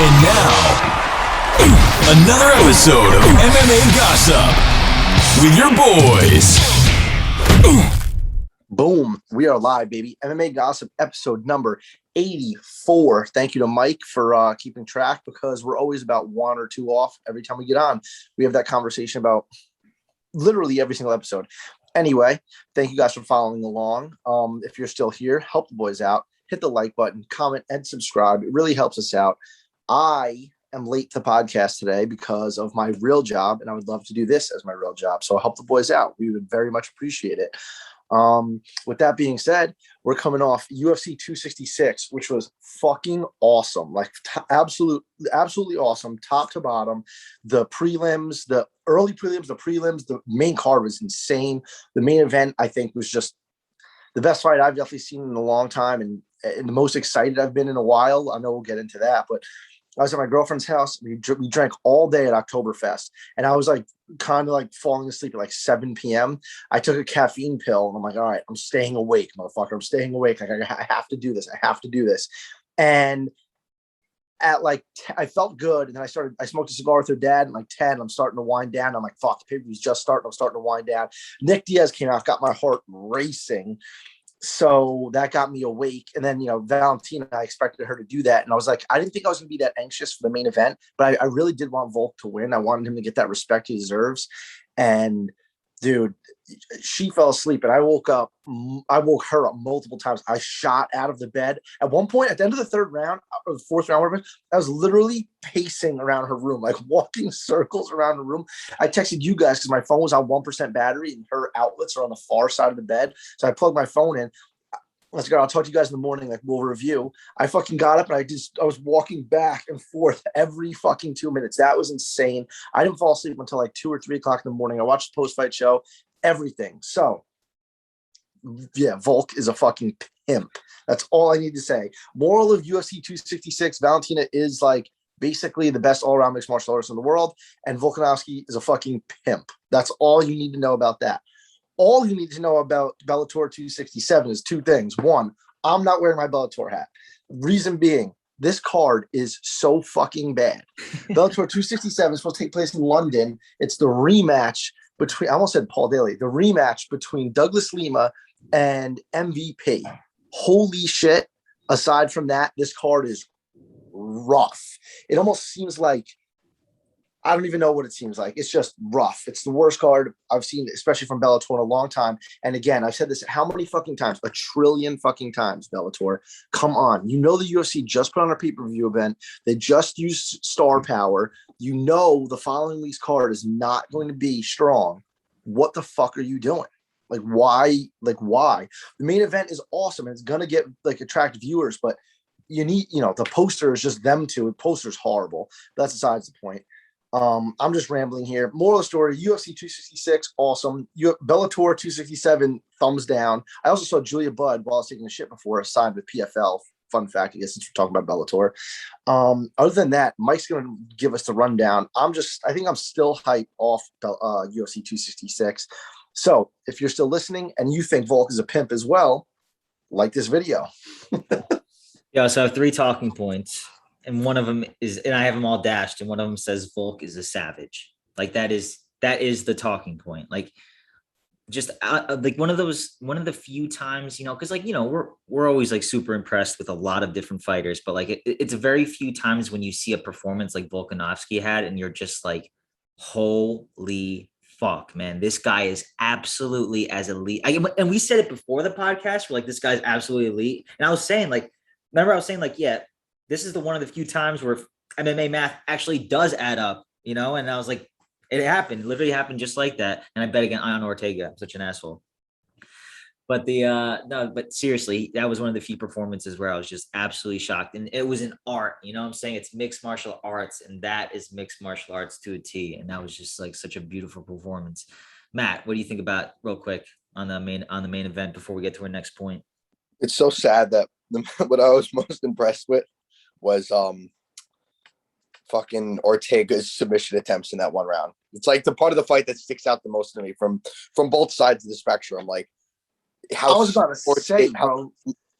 And now, another episode of MMA Gossip with your boys. Boom. We are live, baby. MMA Gossip episode number 84. Thank you to Mike for keeping track, because we're always about one or two off every time we get on. We have that conversation about literally every single episode. Anyway, thank you guys for following along. If you're still here, help the boys out. Hit the like button, comment, and subscribe. It really helps us out. I am late to the podcast today because of my real job, and I would love to do this as my real job. So help the boys out. We would very much appreciate it. With that being said, we're coming off UFC 266, which was fucking awesome. Like absolutely awesome, top to bottom. The prelims, the early prelims, the prelims, the main card was insane. The main event, I think, was just the best fight I've definitely seen in a long time, and the most excited I've been in a while. I know we'll get into that, but I was at my girlfriend's house. We drank all day at Oktoberfest, and I was like kind of like falling asleep at like 7 p.m. I took a caffeine pill, and I'm like, all right, I'm staying awake, motherfucker. I'm staying awake. Like, I have to do this. I have to do this. And at like, I felt good. And then I smoked a cigar with her dad, and like 10, I'm starting to wind down. I'm like, fuck, the pay-per-view's just starting. I'm starting to wind down. Nick Diaz came out, got my heart racing. So that got me awake. And then, Valentina, I expected her to do that. And I was like, I didn't think I was going to be that anxious for the main event, but I really did want Volk to win. I wanted him to get that respect he deserves. And dude, she fell asleep, and I woke her up multiple times. I shot out of the bed. At one point, at the end of the third round, or the fourth round, whatever, I was literally pacing around her room, like walking circles around the room. I texted you guys because my phone was on 1% battery, and her outlets are on the far side of the bed. So I plugged my phone in. Let's go. I'll talk to you guys in the morning. Like, we'll review. I fucking got up, and I was walking back and forth every fucking 2 minutes. That was insane. I didn't fall asleep until like 2 or 3 o'clock in the morning. I watched the post-fight show, everything. So yeah, Volk is a fucking pimp. That's all I need to say. Moral of UFC 266, Valentina is like basically the best all-around mixed martial artist in the world, and Volkanovski is a fucking pimp. That's all you need to know about that. All you need to know about Bellator 267 is two things. One, I'm not wearing my Bellator hat. Reason being, this card is so fucking bad. Bellator 267 is supposed to take place in London. It's the rematch between, I almost said Paul Daly, the rematch between Douglas Lima and MVP. Holy shit. Aside from that, this card is rough. It almost seems like, I don't even know what it seems like. It's just rough. It's the worst card I've seen, especially from Bellator, in a long time. And again, I've said this how many fucking times? 1 trillion fucking times, Bellator. Come on. The UFC just put on a pay-per-view event. They just used star power. The following week's card is not going to be strong. What the fuck are you doing? Like, why? The main event is awesome, and it's going to get like attract viewers, but you need, the poster is just them two. The poster's horrible. That's besides the point. I'm just rambling here. Moral of the story, UFC 266, awesome. Bellator 267, thumbs down. I also saw Julia Budd while I was taking a shit before, signed with PFL. Fun fact, I guess, since we're talking about Bellator. Other than that, Mike's going to give us the rundown. I think I'm still hyped off UFC 266. So if you're still listening and you think Volk is a pimp as well, like this video. Yeah, so I have 3 talking points. And one of them is, and I have them all dashed, and one of them says Volk is a savage. Like that is the talking point. Like just like one of the few times, because we're always like super impressed with a lot of different fighters, but like it's a very few times when you see a performance like Volkanovski had, and you're just like, holy fuck, man, this guy is absolutely as elite. And we said it before the podcast, we're like, this guy's absolutely elite. And I was saying yeah, this is one of the few times where MMA math actually does add up, and I was like, it happened, literally happened just like that. And I bet again on Ortega. I'm such an asshole. But but seriously, that was one of the few performances where I was just absolutely shocked. And it was an art, I'm saying? It's mixed martial arts, and that is mixed martial arts to a T. And that was just like such a beautiful performance. Matt, what do you think about, real quick, on the main event before we get to our next point? It's so sad that what I was most impressed with was fucking Ortega's submission attempts in that one round. It's like the part of the fight that sticks out the most to me from both sides of the spectrum. Like, I was about to say, bro,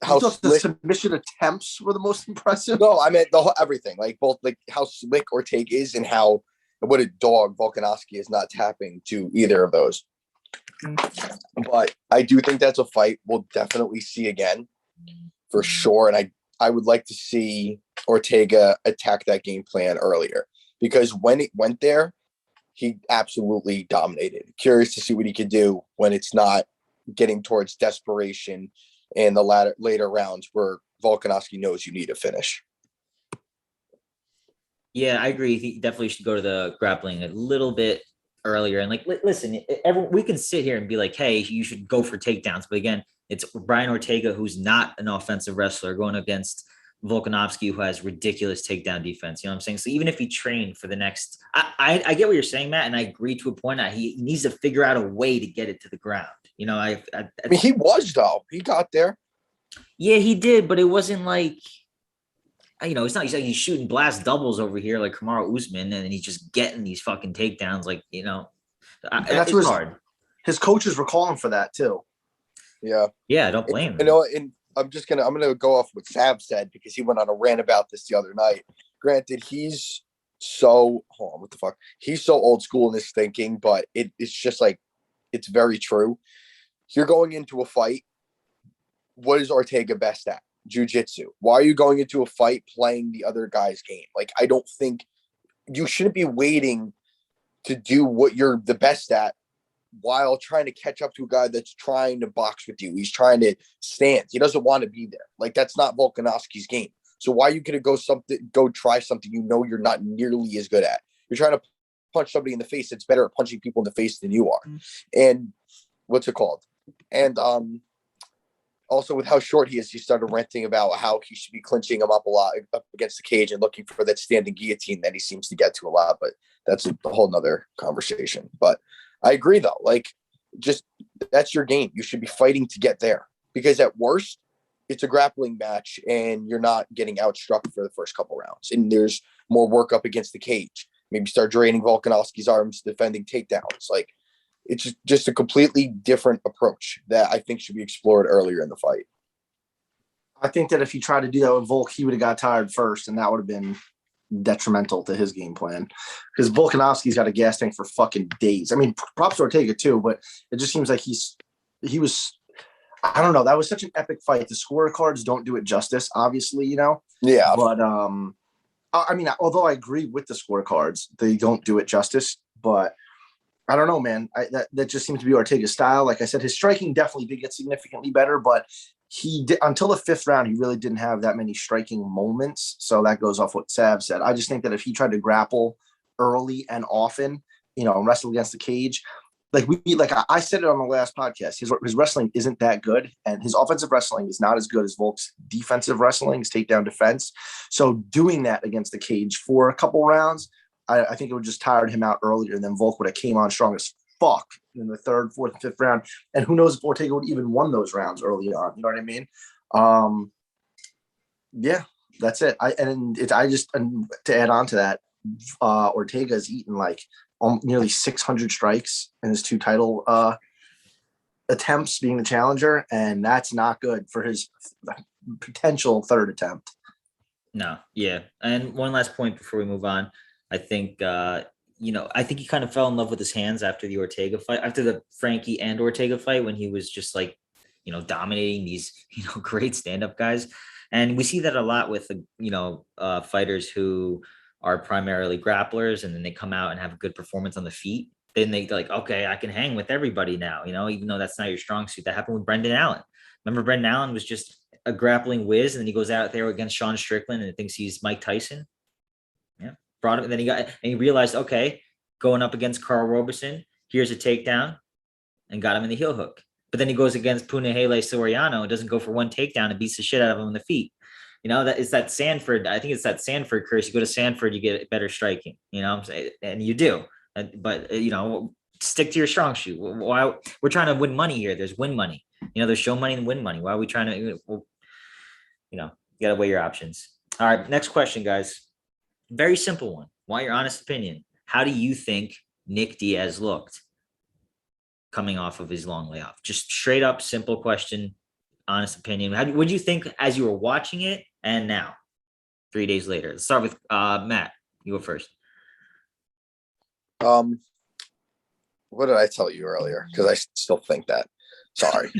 You thought the submission attempts were the most impressive? No, I meant the whole everything. Like both like how slick Ortega is and how what a dog Volkanovski is not tapping to either of those. But I do think that's a fight we'll definitely see again for sure. And I would like to see Ortega attack that game plan earlier because when it went there, he absolutely dominated. Curious to see what he could do when it's not getting towards desperation in the later rounds where Volkanovski knows you need a finish. Yeah, I agree. He definitely should go to the grappling a little bit earlier. And like, listen, we can sit here and be like, hey, you should go for takedowns. But again, it's Brian Ortega, who's not an offensive wrestler, going against Volkanovski, who has ridiculous takedown defense. You know what I'm saying? So even if he trained for the next, I get what you're saying, Matt, and I agree to a point that he needs to figure out a way to get it to the ground. You know, I mean, he was though. He got there. Yeah, he did, but it wasn't like, you know, it's not like he's shooting blast doubles over here like Kamaru Usman, and he's just getting these fucking takedowns. Like, you know, that's hard. His coaches were calling for that too. Yeah. Yeah, don't blame him. You know, and I'm gonna go off what Sav said because he went on a rant about this the other night. Granted, he's so what the fuck? He's so old school in his thinking, but it's just like it's very true. You're going into a fight. What is Ortega best at? Jiu-jitsu. Why are you going into a fight playing the other guy's game? Like, I don't think you shouldn't be waiting to do what you're the best at while trying to catch up to a guy that's trying to box with you. He's trying to stand. He doesn't want to be there. Like, that's not Volkanovski's game. So why are you going to go try something you know you're not nearly as good at? You're trying to punch somebody in the face that's better at punching people in the face than you are. And what's it called? And also with how short he is, he started ranting about how he should be clinching him up a lot up against the cage and looking for that standing guillotine that he seems to get to a lot. But that's a whole nother conversation. But I agree though. Like, just that's your game. You should be fighting to get there because at worst, it's a grappling match and you're not getting outstruck for the first couple rounds. And there's more work up against the cage. Maybe start draining Volkanovski's arms, defending takedowns. Like, it's just a completely different approach that I think should be explored earlier in the fight. I think that if he tried to do that with Volk, he would have got tired first, and that would have been detrimental to his game plan. Because Volkanovski's got a gas tank for fucking days. I mean, props to Ortega too, but it just seems like he was. I don't know. That was such an epic fight. The scorecards don't do it justice, obviously, you know. Yeah. But I mean, although I agree with the scorecards, they don't do it justice. But I don't know, man. That just seems to be Ortega's style. Like I said, his striking definitely did get significantly better, but he did until the fifth round. He really didn't have that many striking moments. So that goes off what Sav said. I just think that if he tried to grapple early and often, you know, and wrestle against the cage, like I said it on the last podcast, his wrestling isn't that good, and his offensive wrestling is not as good as Volk's defensive wrestling, his takedown defense. So doing that against the cage for a couple rounds, I think it would just tired him out earlier, and then Volk would have came on strong as fuck in the third, fourth, and fifth round. And who knows if Ortega would even won those rounds early on. You know what I mean? Yeah, that's it. And to add on to that, Ortega's eaten like nearly 600 strikes in his two title attempts being the challenger, and that's not good for his potential third attempt. No, yeah. And one last point before we move on. I think, I think he kind of fell in love with his hands after the Ortega fight, after the Frankie and Ortega fight, when he was just like, you know, dominating these, you know, great stand-up guys. And we see that a lot with, fighters who are primarily grapplers, and then they come out and have a good performance on the feet. Then they like, okay, I can hang with everybody now, you know, even though that's not your strong suit. That happened with Brendan Allen. Remember, Brendan Allen was just a grappling whiz, and then he goes out there against Sean Strickland and thinks he's Mike Tyson. Yeah. Brought him, and then he realized, okay, going up against Carl Roberson, here's a takedown, and got him in the heel hook. But then he goes against Punahele Soriano and doesn't go for one takedown and beats the shit out of him in the feet. You know, that is that Sanford. I think it's that Sanford curse. You go to Sanford, you get better striking. You know what I'm saying? And you do. But you know, stick to your strong suit. Why we're trying to win money here? There's win money. You know, there's show money and win money. Why are we trying to? You know, you gotta weigh your options. All right, next question, guys. Very simple one. Want your honest opinion? How do you think Nick Diaz looked coming off of his long layoff? Just straight up, simple question. honest opinion. What do you think as you were watching it and now, 3 days later? Let's start with Matt. You go first. What did I tell you earlier? Because I still think that. Sorry.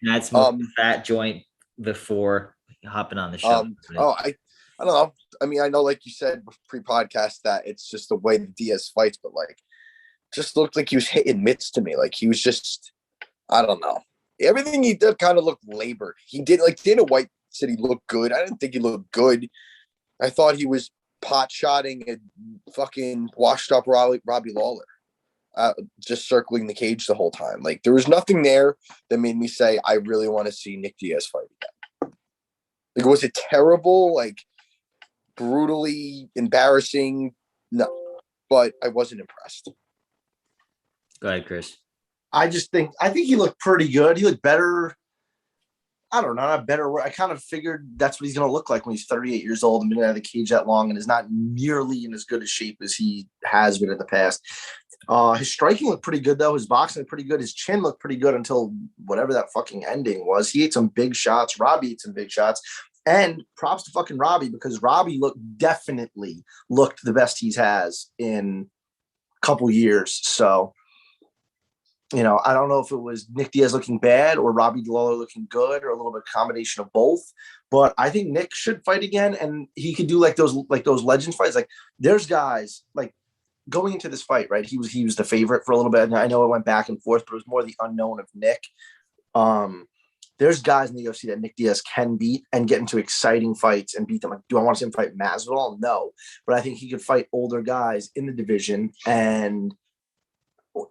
Matt smoked the fat joint before hopping on the show. I don't know. I mean, I know, like you said pre-podcast, that it's just the way the Diaz fights, but like, just looked like he was hitting mitts to me. Like he was just, I don't know. Everything he did kind of looked labored. He did, like Dana White said he looked good. I didn't think he looked good. I thought he was pot-shotting and fucking washed up Robbie Lawler. Just circling the cage the whole time. Like there was nothing there that made me say, I really want to see Nick Diaz fight again. Like, was it terrible? Like brutally embarrassing? No, but I wasn't impressed. Go ahead, Chris. I think he looked pretty good. He looked better. I don't know, not better. I kind of figured that's what he's going to look like when he's 38 years old and been out of the cage that long and is not nearly in as good a shape as he has been in the past. His striking looked pretty good, though. His boxing looked pretty good. His chin looked pretty good until whatever that fucking ending was. He ate some big shots. Robbie ate some big shots. And props to fucking Robbie, because Robbie definitely looked the best he's has in a couple years. So, you know, I don't know if it was Nick Diaz looking bad or Robbie Lawler looking good or a little bit of combination of both. But I think Nick should fight again, and he could do like those legend fights. Like there's guys like going into this fight, right? He was the favorite for a little bit. And I know it went back and forth, but it was more the unknown of Nick. There's guys in the UFC that Nick Diaz can beat and get into exciting fights and beat them. Like, do I want to see him fight Masvidal? No, but I think he could fight older guys in the division, and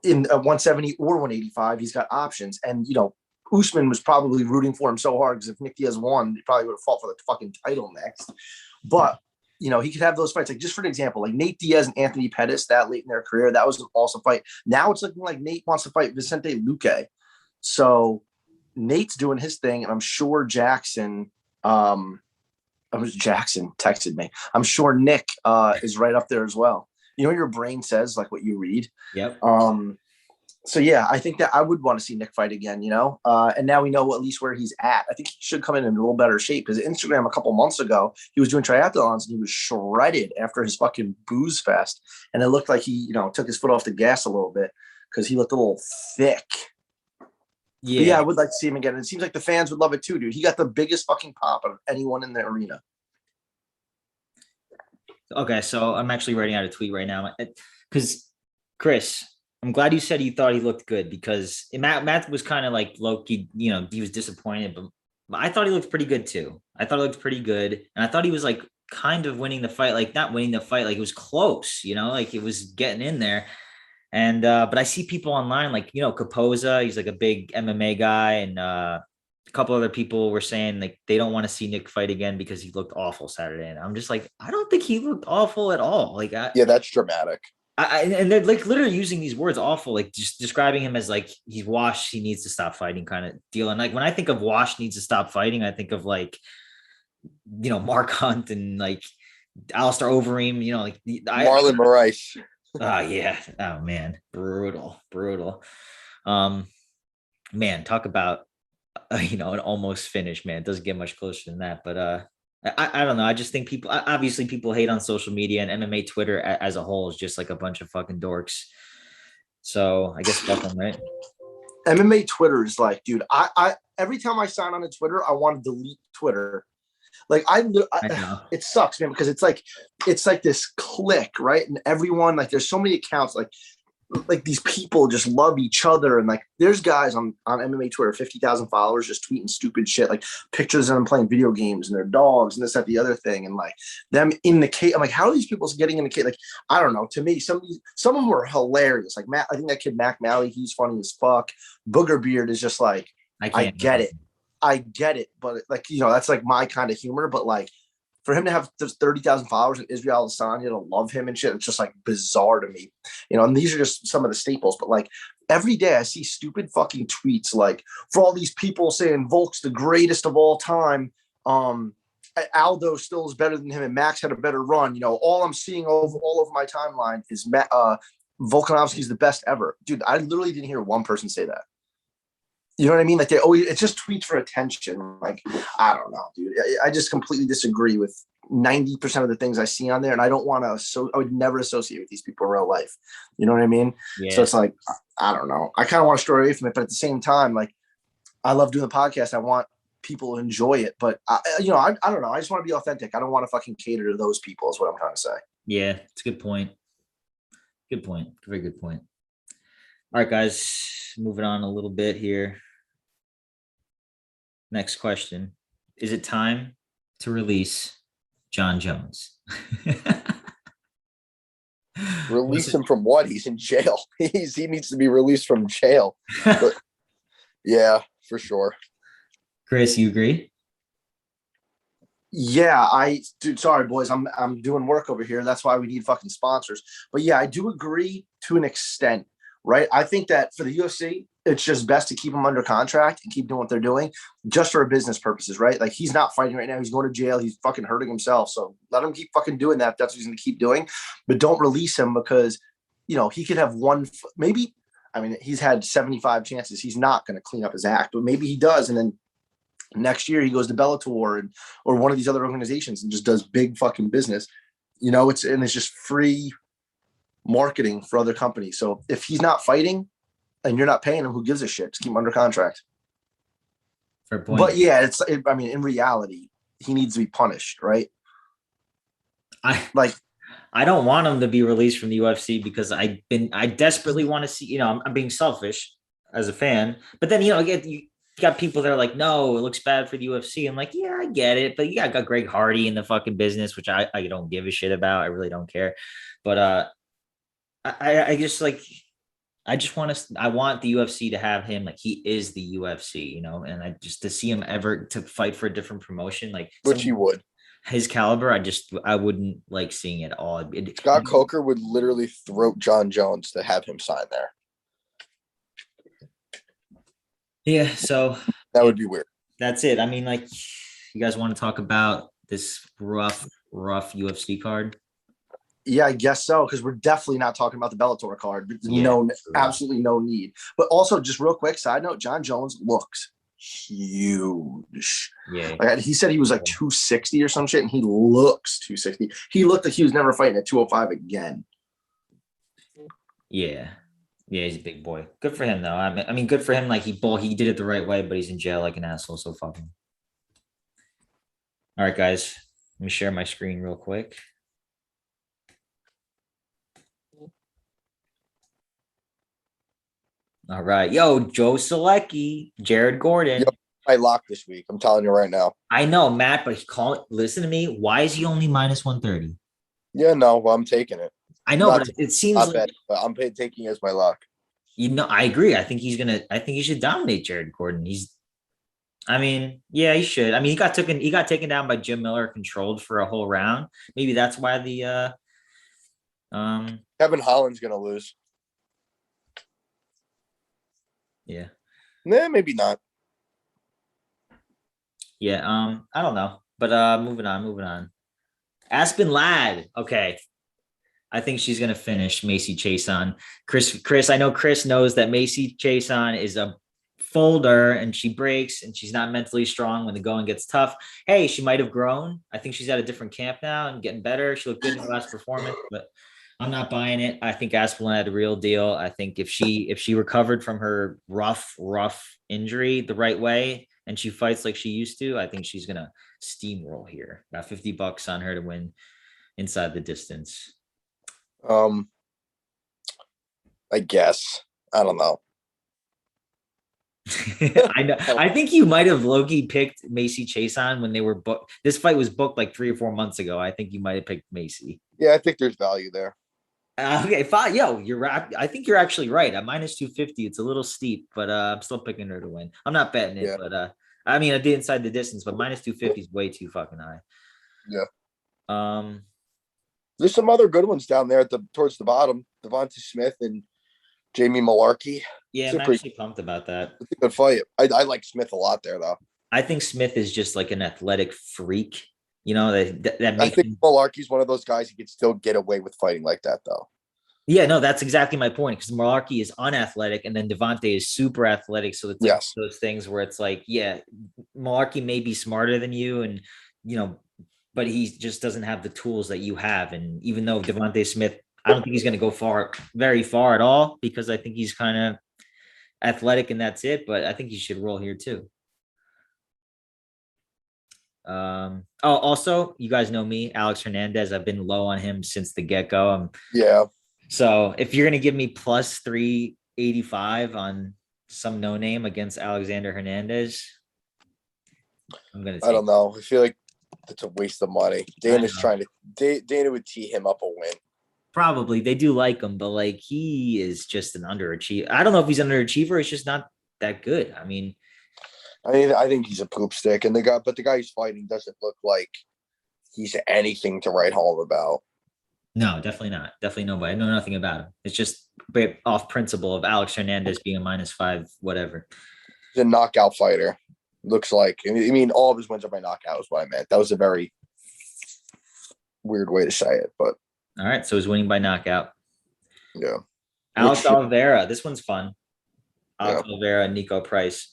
in 170 or 185, he's got options. And, you know, Usman was probably rooting for him so hard because if Nick Diaz won, he probably would have fought for the fucking title next. But, you know, he could have those fights. Like, just for an example, like Nate Diaz and Anthony Pettis that late in their career, that was an awesome fight. Now it's looking like Nate wants to fight Vicente Luque. So Nate's doing his thing, and I'm sure Jackson texted me. I'm sure Nick is right up there as well. You know what your brain says, like what you read. Yep. So yeah, I think that I would want to see Nick fight again, you know? And now we know at least where he's at. I think he should come in a little better shape, because Instagram a couple months ago, he was doing triathlons and he was shredded after his fucking booze fest. And it looked like he, you know, took his foot off the gas a little bit because he looked a little thick. Yeah. But yeah, I would like to see him again. It seems like the fans would love it too, dude. He got the biggest fucking pop of anyone in the arena. Okay, so I'm actually writing out a tweet right now because Chris, I'm glad you said you thought he looked good, because Matt was kind of like low-key, you know, he was disappointed, but I thought he looked pretty good too. I thought he looked pretty good, and I thought he was like kind of winning the fight, like not winning the fight, like it was close, you know, like it was getting in there. And but I see people online, like, you know, Capoza, he's like a big MMA guy, and a couple other people were saying like they don't want to see Nick fight again because he looked awful Saturday. And I'm just like, I don't think he looked awful at all. Like, yeah, that's dramatic. And they're like literally using these words awful, like just describing him as like he's washed, he needs to stop fighting kind of deal. And like when I think of washed needs to stop fighting, I think of like, you know, Mark Hunt and like Alistair Overeem, you know, like Marlon Moraes. Oh yeah. Oh man. Brutal. Man, talk about you know, an almost finish, man. It doesn't get much closer than that. But I don't know. I just think people hate on social media, and MMA Twitter as a whole is just like a bunch of fucking dorks. So I guess fuck them, right? MMA Twitter is like, dude, I every time I sign on to Twitter, I want to delete Twitter. Like I it sucks, man, because it's like this clique, right? And everyone, like, there's so many accounts, like these people just love each other. And like, there's guys on MMA Twitter, 50,000 followers, just tweeting stupid shit, like pictures of them playing video games and their dogs and this, that, the other thing. And like them in the cage. I'm like, how are these people getting in the cage? Like, I don't know. To me, some of them are hilarious. Like Matt, I think that kid, Mac Malley, he's funny as fuck. Booger Beard is just like, I get it. But like, you know, that's like my kind of humor. But like, for him to have 30,000 followers and Israel Adesanya to love him and shit, it's just like bizarre to me, you know. And these are just some of the staples. But like every day I see stupid fucking tweets like, for all these people saying Volk's the greatest of all time, Aldo still is better than him, and Max had a better run. You know, all I'm seeing all over my timeline is Volkanovski's the best ever, dude. I literally didn't hear one person say that. You know what I mean? Like they always, it's just tweets for attention. Like, I don't know, dude. I just completely disagree with 90% of the things I see on there. And I don't want to, I would never associate with these people in real life. You know what I mean? Yeah. So it's like, I don't know. I kind of want to stray away from it, but at the same time, like I love doing the podcast. I want people to enjoy it, but I don't know. I just want to be authentic. I don't want to fucking cater to those people is what I'm trying to say. Yeah, it's a good point. Good point. Very good point. All right, guys, moving on a little bit here. Next question. Is it time to release John Jones? Release him from what? He's in jail. He needs to be released from jail. But, yeah, for sure. Chris, you agree? Yeah, dude, sorry boys, I'm doing work over here. That's why we need fucking sponsors. But yeah, I do agree to an extent, right? I think that for the UFC, it's just best to keep them under contract and keep doing what they're doing just for business purposes, right? Like he's not fighting right now. He's going to jail. He's fucking hurting himself. So let him keep fucking doing that. That's what he's going to keep doing. But don't release him because, he could have maybe, I mean, he's had 75 chances. He's not going to clean up his act, but maybe he does. And then next year he goes to Bellator or one of these other organizations and just does big fucking business. It's just free marketing for other companies. So if he's not fighting and you're not paying him, who gives a shit? Just keep him under contract. Fair point. But yeah, in reality, he needs to be punished, right? I don't want him to be released from the UFC because I desperately want to see, I'm being selfish as a fan, but then, you got people that are like, no, it looks bad for the UFC. I'm like, yeah, I get it. But yeah, I got Greg Hardy in the fucking business, which I don't give a shit about. I really don't care. But I just like, I want the UFC to have him like he is the UFC, and I just to see him ever to fight for a different promotion, like which he would. His caliber, I wouldn't like seeing it all. Scott Coker would literally throat John Jones to have him sign there. Yeah, so that would be weird. That's it. I mean, like, you guys want to talk about this rough UFC card? Yeah, I guess so, because we're definitely not talking about the Bellator card. Absolutely no need. But also, just real quick, side note, John Jones looks huge. Yeah. Like, he said he was like 260 or some shit, and he looks 260. He looked like he was never fighting at 205 again. Yeah. Yeah, he's a big boy. Good for him, though. I mean, good for him. Like, he did it the right way, but he's in jail like an asshole, so fuck him. All right, guys. Let me share my screen real quick. All right. Yo, Joe Selecki, Jared Gordon. Yo, I locked this week. I'm telling you right now. I know, Matt, but listen to me. Why is he only minus 130? Yeah, no, well, I'm taking it. I know, but it seems not like bad, but I'm taking it as my lock. I agree. I think he should dominate Jared Gordon. He should. I mean, he got taken down by Jim Miller, controlled for a whole round. Maybe that's why Kevin Holland's gonna lose. Yeah. Nah, maybe not. Yeah, I don't know. But moving on. Aspen Ladd. Okay. I think she's gonna finish Macy Chiasson. Chris, I know Chris knows that Macy Chiasson is a folder and she breaks and she's not mentally strong when the going gets tough. Hey, she might have grown. I think she's at a different camp now and getting better. She looked good in her last performance, but I'm not buying it. I think Aspen Ladd a real deal. I think if she recovered from her rough injury the right way and she fights like she used to, I think she's gonna steamroll here. Got $50 on her to win inside the distance. I guess. I don't know. I know. I think you might have Loki picked Macy Chiasson when they were booked. This fight was booked like 3 or 4 months ago. I think you might have picked Macy. Yeah, I think there's value there. Okay, fine. Yo, you're right. I think you're actually right. At minus 250, it's a little steep, but I'm still picking her to win. I'm not betting it, but I mean, I did inside the distance, but minus 250 is way too fucking high. Yeah. There's some other good ones down there towards the bottom. Devonta Smith and Jamie Malarkey. Yeah, I'm actually pumped about that. It's a good fight. I like Smith a lot there, though. I think Smith is just like an athletic freak. That I think Malarkey's one of those guys who can still get away with fighting like that, though. Yeah, no, that's exactly my point because Malarkey is unathletic and then Devontae is super athletic. So it's like Yes. those things where it's like, yeah, Malarkey may be smarter than you and, you know, but he just doesn't have the tools that you have. And even though Devontae Smith, I don't think he's going to go very far at all because I think he's kind of athletic and that's it. But I think he should roll here too. Also, you guys know me, Alex Hernandez. I've been low on him since the get go. Yeah. So if you're gonna give me plus 385 on some no name against Alexander Hernandez, I'm gonna. I don't know. I feel like it's a waste of money. Dana's know. trying to. Dana would tee him up a win. Probably they do like him, but like he is just an underachiever. I don't know if he's an underachiever. It's just not that good. I mean, I think he's a poop stick, and the guy he's fighting doesn't look like he's anything to write home about. no, definitely not. Definitely nobody. I know nothing about him. It's just off principle of Alex Hernandez being a -5, whatever. He's a knockout fighter. Looks like. I mean, all of his wins are by knockout is what I meant. That was a very weird way to say it, but All right, so he's winning by knockout. yeah. Alex Oliveira. This one's fun. Alex Yeah. Oliveira, Nico Price.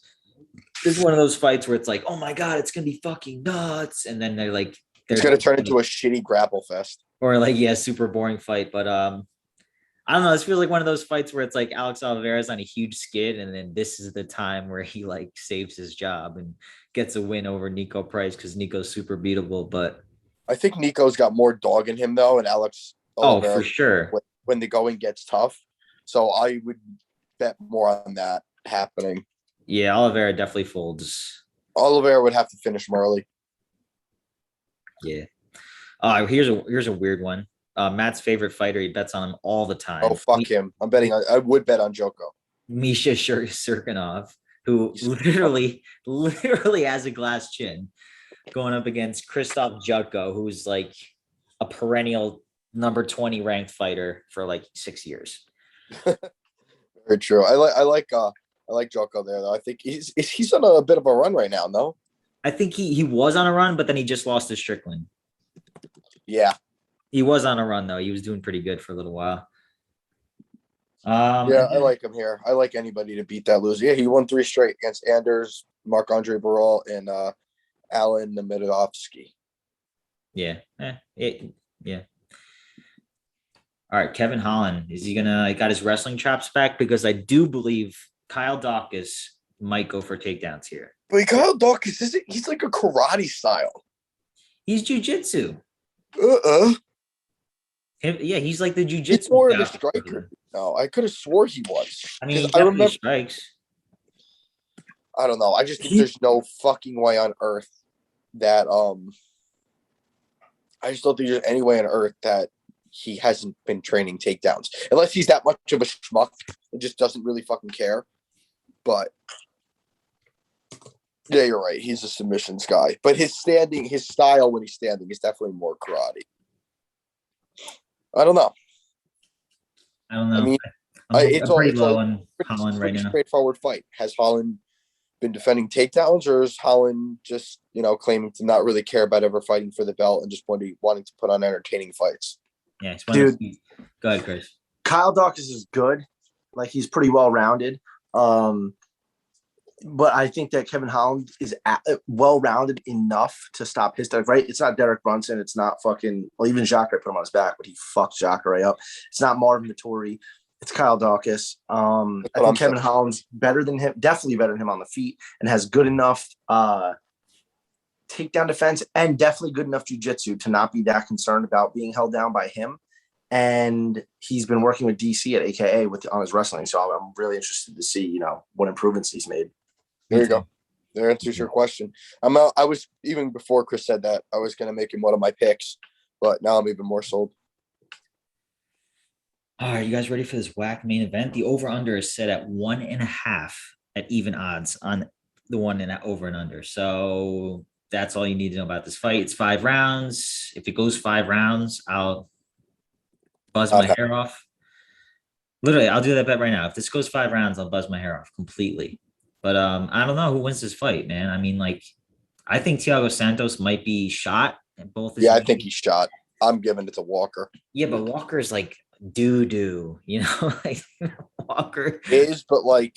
This is one of those fights where it's like, oh my god, it's gonna be fucking nuts, and then they're like, It's gonna turn into a shitty grapple fest. or like, yeah, super boring fight. But I don't know. This feels like one of those fights where it's like Alex Oliveira's on a huge skid, and then this is the time where he like saves his job and gets a win over Nico Price because Nico's super beatable. But I think Nico's got more dog in him though, and Alex Oliveira, for sure, when the going gets tough. So I would bet more on that happening. yeah, Oliveira definitely folds. Oliveira would have to finish him early. Yeah. Here's a weird one. Matt's favorite fighter. He bets on him all the time. Oh, fuck him. I'm betting on. I would bet on Joko. Misha Cirkunov, who literally has a glass chin, going up against Krzysztof Jutko, who's like a perennial number 20 ranked fighter for like 6 years. Very true. I like Joko there though. I think he's on a bit of a run right now. No. I think he was on a run, but then he just lost to Strickland. Yeah. He was on a run though. He was doing pretty good for a little while. Yeah, I like him here. I like anybody to beat that loser. Yeah, he won 3 straight against Anders, Marc-Andre Barral, and Alan Nemedovsky. Yeah. Yeah. All right, Kevin Holland. Is he gonna got his wrestling chops back? Because I do believe Kyle Dawkins might go for takedowns here. But Kyle Dawkins he's like a karate style. He's jujitsu. Yeah, he's like the jujitsu. He's more of a striker. No, I could have swore he was. I mean, I remember strikes. I don't know. I just think there's no fucking way on earth that I just don't think there's any way on earth that he hasn't been training takedowns. Unless he's that much of a schmuck and just doesn't really fucking care. But yeah, you're right. He's a submissions guy. But his style when he's standing is definitely more karate. I don't know. I mean, it's pretty low on Holland right now. Straightforward fight. Has Holland been defending takedowns, or is Holland just claiming to not really care about ever fighting for the belt and just wanting to put on entertaining fights? Yeah, dude. Go ahead, Chris. Kyle Dawkins is good. Like he's pretty well rounded. But I think that Kevin Holland is well-rounded enough to stop his stuff, right? It's not Derek Brunson. It's not fucking – well, even Jacare put him on his back, but he fucked Jacare up. It's not Marvin Vettori. It's Kyle Dawkins. I think Kevin Holland's better than him, definitely better than him on the feet, and has good enough takedown defense and definitely good enough jiu-jitsu to not be that concerned about being held down by him. And he's been working with DC at AKA on his wrestling. So I'm really interested to see, what improvements he's made. There you go. That answers your question. I was, even before Chris said that, I was going to make him one of my picks, but now I'm even more sold. All right, you guys ready for this whack main event? The over-under is set at 1.5 at even odds on the one and over and under. So that's all you need to know about this fight. It's 5 rounds. If it goes 5 rounds, I'll buzz my hair off. Literally, I'll do that bet right now. If this goes 5 rounds, I'll buzz my hair off completely. But I don't know who wins this fight, man. I mean, I think Thiago Santos might be shot at both. Yeah, I think he's shot. I'm giving it to Walker. Yeah, but Walker's doo-doo, like Walker. Is, but like,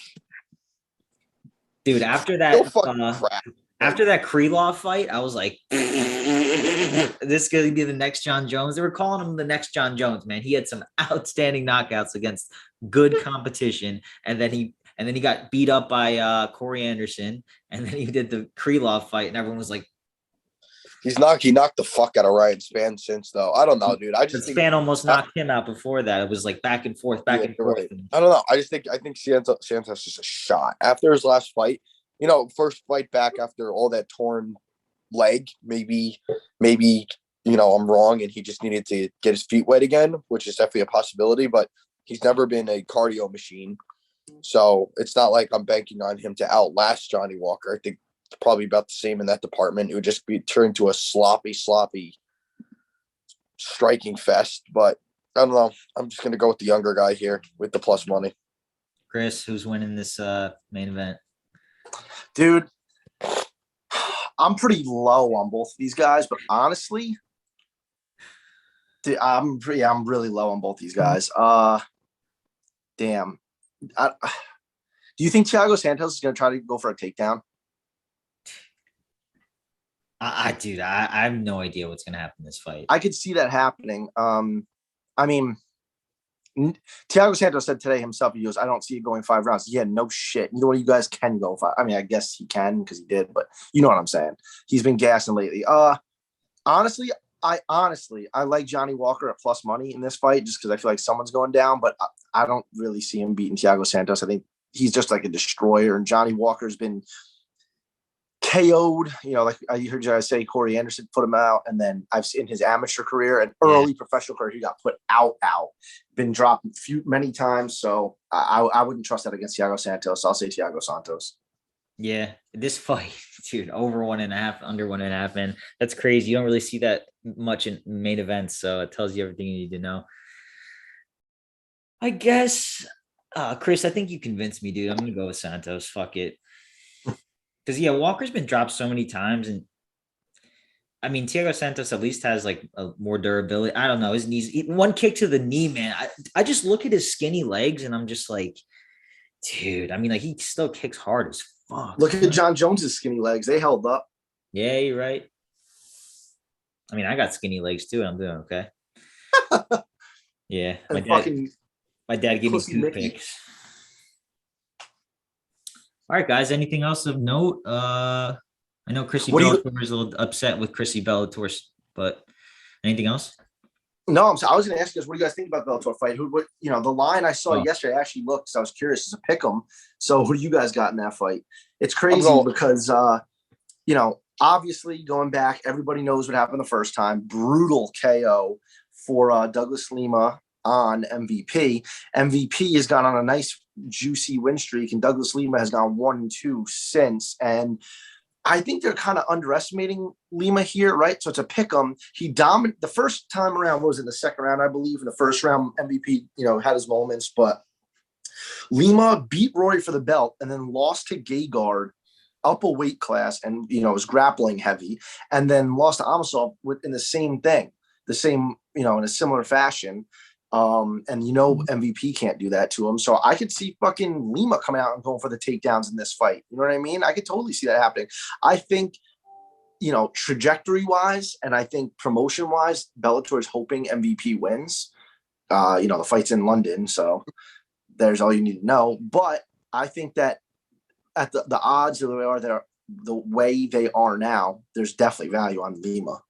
Dude, after still that, fucking crap. after that Krylov fight, I was like, this is going to be the next John Jones. They were calling him the next John Jones, man. He had some outstanding knockouts against good competition. And then he got beat up by Corey Anderson. And then he did the Krylov fight, and everyone was like, He knocked the fuck out of Ryan Spann since, though. I don't know, dude. I just think Spann almost knocked him out before that. It was like back and forth. right. I don't know. I think Santos is a shot after his last fight. First fight back after all that torn leg. Maybe I'm wrong, and he just needed to get his feet wet again, which is definitely a possibility. But he's never been a cardio machine, so it's not like I'm banking on him to outlast Johnny Walker. I think it's probably about the same in that department. It would just be turned to a sloppy striking fest. But I don't know. I'm just gonna go with the younger guy here with the plus money. Chris, who's winning this main event? Dude, I'm pretty low on both of these guys, but honestly, dude, I'm really low on both these guys. Damn. Do you think Thiago Santos is going to try to go for a takedown? Dude, I have no idea what's going to happen in this fight. I could see that happening. I mean, Thiago Santos said today himself, he goes, I don't see it going 5 rounds. Yeah, no shit. Neither one of you guys can go 5. I mean, I guess he can because he did, but you know what I'm saying. He's been gassing lately. Honestly, I like Johnny Walker at plus money in this fight just because I feel like someone's going down, but I don't really see him beating Thiago Santos. I think he's just like a destroyer, and Johnny Walker's been KO'd. Like I heard you guys say, Corey Anderson put him out, and then I've seen his amateur career and early professional career, he got put out, been dropped many times. So I wouldn't trust that against Thiago Santos. I'll say Thiago Santos. Yeah, this fight, dude, over 1.5, under 1.5, man. That's crazy. You don't really see that much in main events, so it tells you everything you need to know. I guess, Chris, I think you convinced me, dude. I'm gonna go with Santos. Fuck it. Because Walker's been dropped so many times, and I mean, Thiago Santos at least has like a more durability. I don't know, his knees. One kick to the knee, man. I just look at his skinny legs, and I'm just like, dude. I mean, like he still kicks hard as fuck. Look at John Jones's skinny legs; they held up. Yeah, you're right. I mean, I got skinny legs too, and I'm doing okay. Yeah, my dad gave me toothpicks. All right, guys. Anything else of note? I know Chrissy Bellator is a little upset with Chrissy Bellator, but anything else? No, I was going to ask you guys, what do you guys think about Bellator fight? The line I saw yesterday, I actually looked, so I was curious as a pick 'em. So who do you guys got in that fight? It's crazy because, obviously going back, everybody knows what happened the first time. Brutal KO for Douglas Lima on MVP. MVP has gone on a nice juicy win streak, and Douglas Lima has gone 1-2 since. And I think they're kind of underestimating Lima here, right? So it's a pick 'em. He dominated the first time around. What was it, the second round, I believe? In the first round, MVP, had his moments, but Lima beat Roy for the belt and then lost to Gegard up a weight class, and was grappling heavy, and then lost to Amosov in the same thing, in a similar fashion. And MVP can't do that to him. So I could see fucking Lima coming out and going for the takedowns in this fight. You know what I mean? I could totally see that happening. I think, trajectory wise, and I think promotion wise, Bellator is hoping MVP wins. The fight's in London, so there's all you need to know. But I think that at the odds the way they are now, there's definitely value on Lima.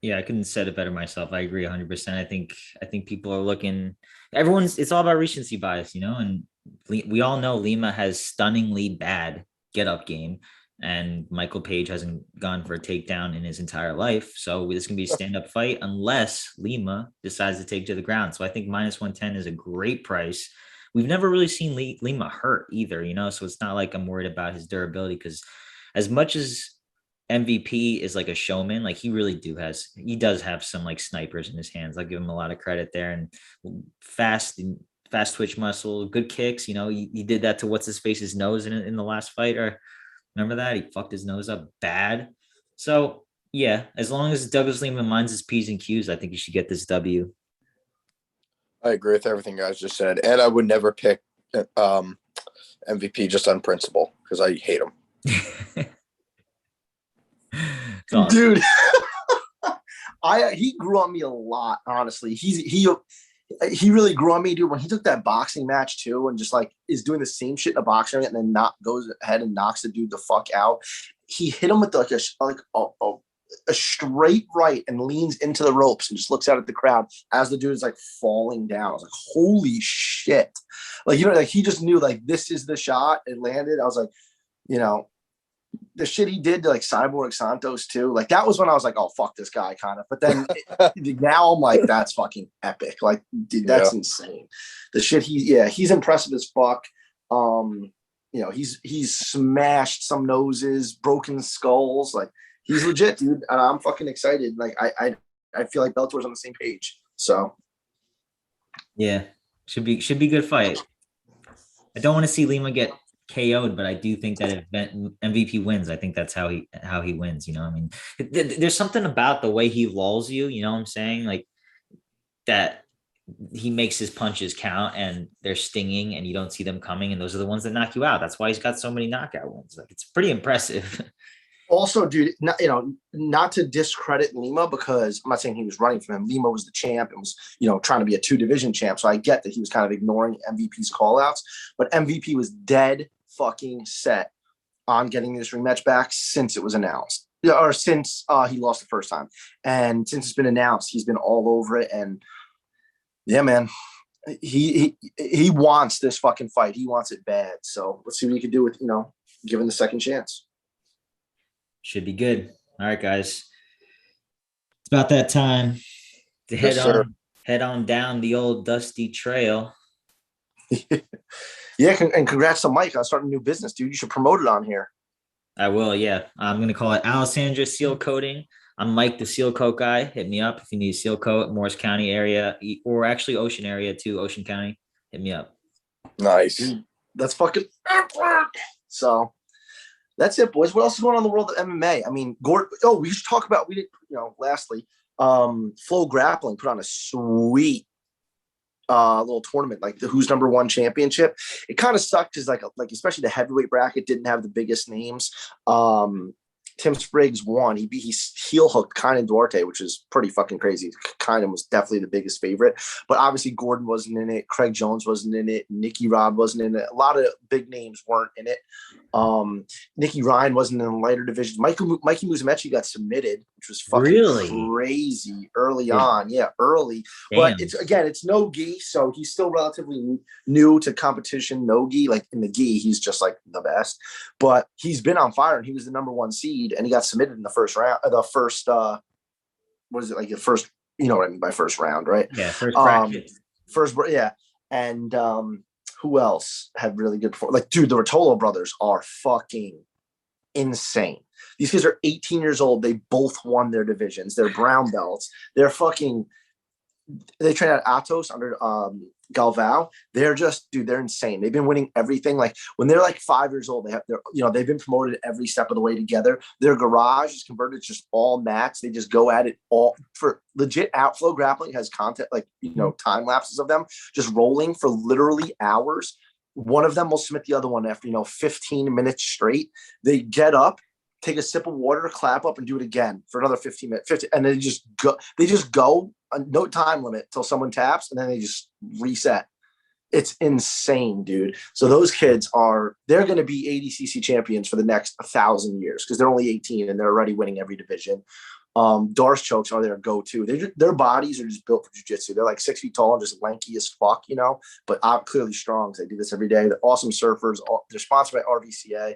Yeah, I couldn't have said it better myself. I agree 100%. I think people are looking. It's all about recency bias, and we all know Lima has stunningly bad get up game, and Michael Page hasn't gone for a takedown in his entire life. So this can be a stand up fight unless Lima decides to take to the ground. So I think -110 is a great price. We've never really seen Lima hurt either, so it's not like I'm worried about his durability, because as much as MVP is like a showman, like he does have some like snipers in his hands. I'll give him a lot of credit there, and fast twitch muscle, good kicks. He did that to what's his face's nose in the last fight, or remember that he fucked his nose up bad. So yeah, as long as Douglas Lima minds his P's and Q's, I think he should get this W. I agree with everything you guys just said, and I would never pick MVP just on principle because I hate him. It's awesome. Dude. He grew on me a lot, honestly. He really grew on me, dude. When he took that boxing match too, and just like is doing the same shit in a boxing ring, and then goes ahead and knocks the dude the fuck out. He hit him with like a straight right and leans into the ropes and just looks out at the crowd as the dude is like falling down. I was like, holy shit! Like, you know, like he just knew like this is the shot. It landed. I was like, you know. The shit he did to like Cyborg Santos too, like that was when I was like, oh fuck this guy, kind of. But then now I'm like, that's fucking epic. Like, dude, that's insane. The shit he's impressive as fuck. You know, he's smashed some noses, broken skulls. Like he's legit, dude. And I'm fucking excited. Like I feel like Bellator's on the same page. So yeah, should be good fight. I don't want to see Lima get KO'd, but I do think that if MVP wins, I think that's how he wins. You know, I mean, there's something about the way he lulls you. You know what I'm saying? Like that he makes his punches count and they're stinging and you don't see them coming, and those are the ones that knock you out. That's why he's got so many knockout wins. Like it's pretty impressive. Also, dude, not to discredit Lima, because I'm not saying he was running from him. Lima was the champ and was, trying to be a 2-division champ. So I get that he was kind of ignoring MVP's call outs, but MVP was dead fucking set on getting this rematch back since it was announced, or since he lost the first time. And since it's been announced, he's been all over it. And yeah, man, he wants this fucking fight. He wants it bad. So let's see what he can do with, given the second chance. Should be good. All right, guys. It's about that time to head on down the old dusty trail. Yeah, and congrats to Mike on starting a new business, dude. You should promote it on here. I will, yeah. I'm going to call it Alessandra Seal Coating. I'm Mike, the seal coat guy. Hit me up if you need a seal coat, Morris County area, or actually Ocean area too, Ocean County. Hit me up. Nice. Dude, that's fucking so. That's it, boys. What else is going on in the world of MMA? I mean, we should talk about, lastly, Flow Grappling put on a sweet little tournament, like the Who's Number One Championship. It kind of sucked because, like especially the heavyweight bracket didn't have the biggest names. Tim Spriggs won. He heel hooked Kynan Duarte, which is pretty fucking crazy. Kynan was definitely the biggest favorite, but obviously Gordon wasn't in it. Craig Jones wasn't in it. Nicky Rod wasn't in it. A lot of big names weren't in it. Nicky Ryan wasn't in the lighter division. Mikey Musumeci got submitted, which was fucking crazy early on. Yeah, early. Damn. But it's no gi, so he's still relatively new to competition. No gi, like in the gi, he's just like the best. But he's been on fire, and he was the number one seed, and he got submitted in the first round. The first, what is it, like the first? You know what I mean by first round, right? Yeah, first practice. Yeah, and who else had really good performance? Like, dude, the Rotolo brothers are fucking insane. These kids are 18 years old. They both won their divisions. They're brown belts. They train at Atos under Galvao. They're just, dude, they're insane. They've been winning everything. Like when they're like 5 years old, they've been promoted every step of the way together. Their garage is converted to just all mats. They just go at it all for legit. Outflow Grappling has content, like, time lapses of them just rolling for literally hours. One of them will submit the other one after, 15 minutes straight. They get up, take a sip of water, clap up, and do it again for another 15 minutes. And then they just go, no time limit till someone taps, and then they just reset. It's insane, dude. So those kids they're going to be ADCC champions for the next 1,000 years because they're only 18 and they're already winning every division. Doris chokes are their go-to. Their bodies are just built for jiu-jitsu. They're like 6 feet tall and just lanky as fuck, but clearly strong because they do this every day. They're awesome surfers. They're sponsored by RVCA.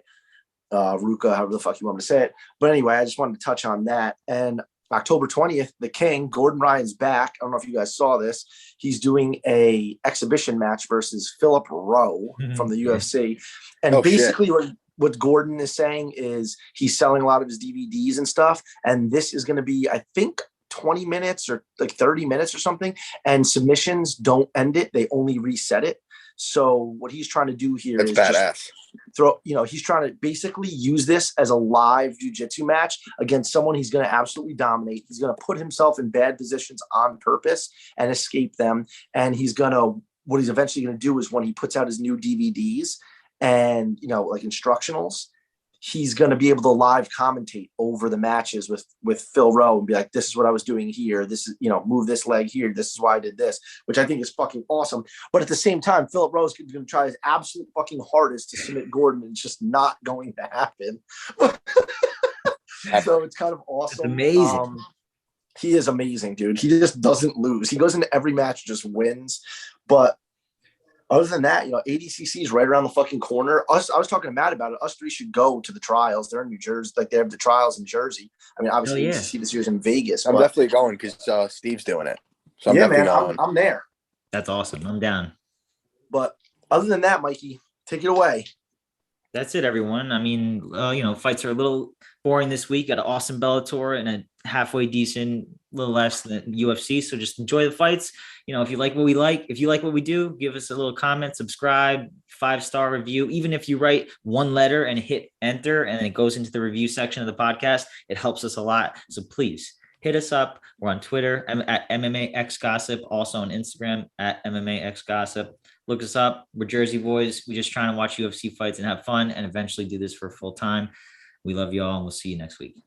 Ruka, however the fuck you want me to say it. But anyway, I just wanted to touch on that. And October 20th, the King, Gordon Ryan's back. I don't know if you guys saw this. He's doing a exhibition match versus Philip Rowe from the UFC. And basically what Gordon is saying is he's selling a lot of his DVDs and stuff. And this is going to be, I think, 20 minutes or like 30 minutes or something. And submissions don't end it. They only reset it. So what he's trying to do here That's is badass. he's trying to basically use this as a live jiu-jitsu match against someone he's going to absolutely dominate. He's going to put himself in bad positions on purpose and escape them. And what he's eventually going to do is when he puts out his new DVDs and, like instructionals, he's going to be able to live commentate over the matches with Phil Rowe and be like, this is what I was doing here. This is, move this leg here. This is why I did this, which I think is fucking awesome. But at the same time, Philip Rowe is going to try his absolute fucking hardest to submit Gordon. And it's just not going to happen. So it's kind of awesome. It's amazing. He is amazing, dude. He just doesn't lose. He goes into every match, just wins. But other than that, ADCC is right around the fucking corner. I was talking to Matt about it. Us three should go to the trials. They're in New Jersey. Like, they have the trials in Jersey. I mean, obviously, ADCC this year's in Vegas. I'm definitely going because Steve's doing it. So I'm definitely going. I'm there. That's awesome. I'm down. But other than that, Mikey, take it away. That's it, everyone. I mean, fights are a little boring this week. Got an awesome Bellator and a halfway decent, little less than UFC. So just enjoy the fights. If you like what we do, give us a little comment, subscribe, 5-star review. Even if you write one letter and hit enter and it goes into the review section of the podcast, it helps us a lot. So please hit us up. We're on Twitter at MMA Gossip, also on Instagram at MMA Gossip. Look us up. We're Jersey boys. We're just trying to watch UFC fights and have fun and eventually do this for full time. We love you all, and we'll see you next week.